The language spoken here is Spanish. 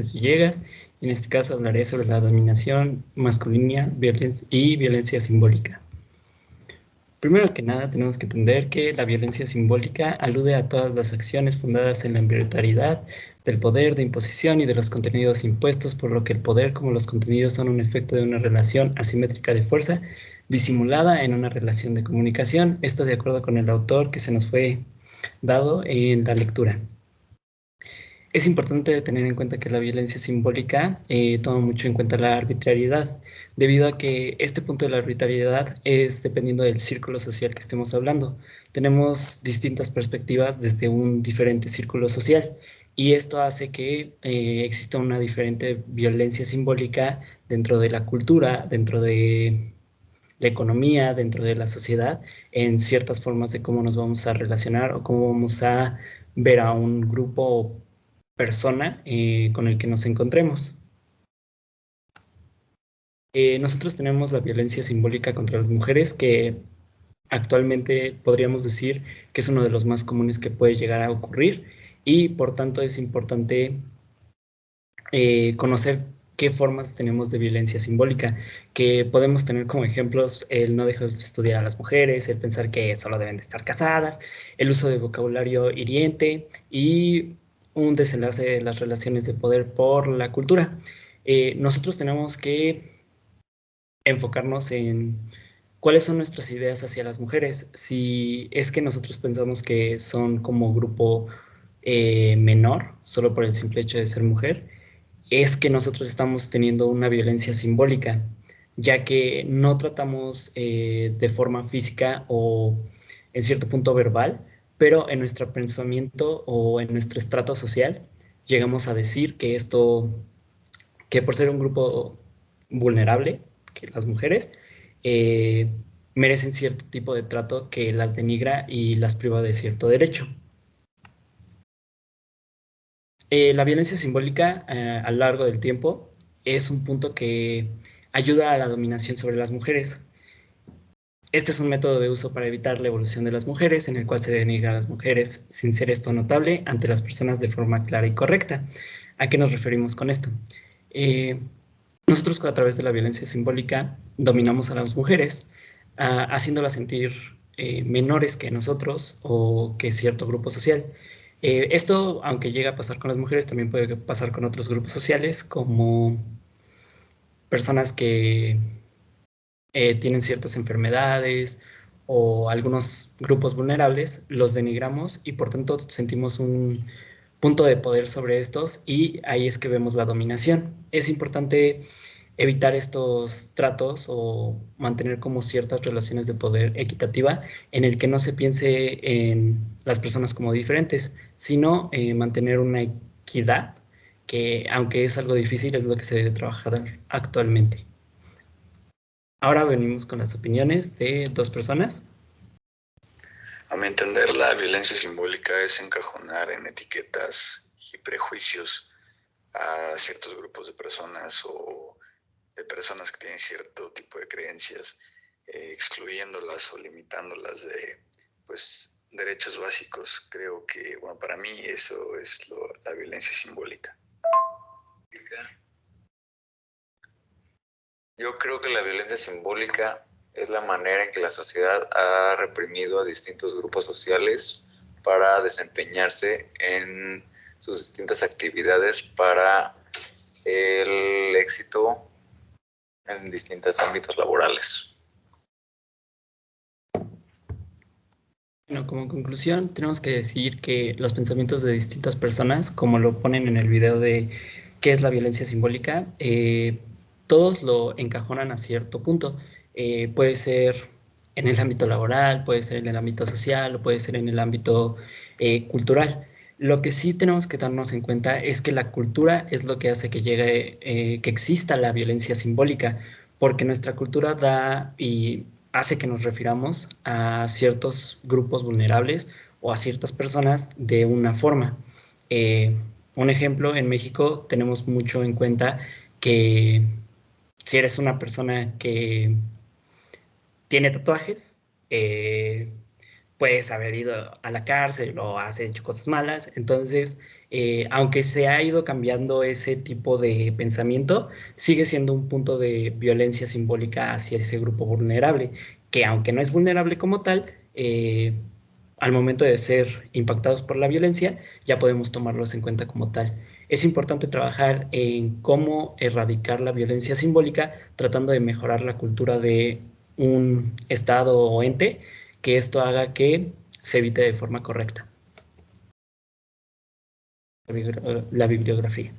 Villegas. En este caso hablaré sobre la dominación masculina y violencia simbólica. Primero que nada, tenemos que entender que la violencia simbólica alude a todas las acciones fundadas en la arbitrariedad del poder, de imposición y de los contenidos impuestos, por lo que el poder como los contenidos son un efecto de una relación asimétrica de fuerza disimulada en una relación de comunicación. Esto de acuerdo con el autor que se nos fue dado en la lectura. Es importante tener en cuenta que la violencia simbólica toma mucho en cuenta la arbitrariedad, debido a que este punto de la arbitrariedad es dependiendo del círculo social que estemos hablando. Tenemos distintas perspectivas desde un diferente círculo social y esto hace que exista una diferente violencia simbólica dentro de la cultura, dentro de la economía, dentro de la sociedad, en ciertas formas de cómo nos vamos a relacionar o cómo vamos a ver a un grupo persona con el que nos encontremos. Nosotros tenemos la violencia simbólica contra las mujeres, que actualmente podríamos decir que es uno de los más comunes que puede llegar a ocurrir, y por tanto es importante conocer qué formas tenemos de violencia simbólica, que podemos tener como ejemplos el no dejar de estudiar a las mujeres, el pensar que solo deben de estar casadas, el uso de vocabulario hiriente y un desenlace de las relaciones de poder por la cultura. Nosotros tenemos que enfocarnos en cuáles son nuestras ideas hacia las mujeres. Si es que nosotros pensamos que son como grupo menor, solo por el simple hecho de ser mujer, es que nosotros estamos teniendo una violencia simbólica, ya que no tratamos de forma física o en cierto punto verbal, pero en nuestro pensamiento o en nuestro estrato social llegamos a decir que que por ser un grupo vulnerable, que las mujeres, eh, merecen cierto tipo de trato que las denigra y las priva de cierto derecho. La violencia simbólica a lo largo del tiempo es un punto que ayuda a la dominación sobre las mujeres. Este es un método de uso para evitar la evolución de las mujeres, en el cual se denigra a las mujeres sin ser esto notable ante las personas de forma clara y correcta. ¿A qué nos referimos con esto? Eh, Nosotros a través de la violencia simbólica dominamos a las mujeres, haciéndolas sentir menores que nosotros o que cierto grupo social. Esto, aunque llega a pasar con las mujeres, también puede pasar con otros grupos sociales, como personas que tienen ciertas enfermedades o algunos grupos vulnerables, los denigramos y por tanto sentimos un punto de poder sobre estos y ahí es que vemos la dominación. Es importante evitar estos tratos o mantener como ciertas relaciones de poder equitativa en el que no se piense en las personas como diferentes, sino mantener una equidad que, aunque es algo difícil, es lo que se debe trabajar actualmente. Ahora venimos con las opiniones de dos personas. A mi entender, la violencia simbólica es encajonar en etiquetas y prejuicios a ciertos grupos de personas o de personas que tienen cierto tipo de creencias, excluyéndolas o limitándolas de derechos básicos. Creo que, bueno, para mí eso es la violencia simbólica. Yo creo que la violencia simbólica es la manera en que la sociedad ha reprimido a distintos grupos sociales para desempeñarse en sus distintas actividades para el éxito en distintos ámbitos laborales. Bueno, como conclusión, tenemos que decir que los pensamientos de distintas personas, como lo ponen en el video de qué es la violencia simbólica, todos lo encajonan a cierto punto. Puede ser en el ámbito laboral, puede ser en el ámbito social o puede ser en el ámbito cultural. Lo que sí tenemos que darnos en cuenta es que la cultura es lo que hace que llegue, que exista la violencia simbólica, porque nuestra cultura da y hace que nos refiramos a ciertos grupos vulnerables o a ciertas personas de una forma. Eh, un ejemplo, en México tenemos mucho en cuenta que si eres una persona que tiene tatuajes, puedes haber ido a la cárcel o has hecho cosas malas, entonces Aunque se ha ido cambiando ese tipo de pensamiento, sigue siendo un punto de violencia simbólica hacia ese grupo vulnerable, que aunque no es vulnerable como tal, al momento de ser impactados por la violencia, ya podemos tomarlos en cuenta como tal. Es importante trabajar en cómo erradicar la violencia simbólica, tratando de mejorar la cultura de un estado o ente, que esto haga que se evite de forma correcta la bibliografía.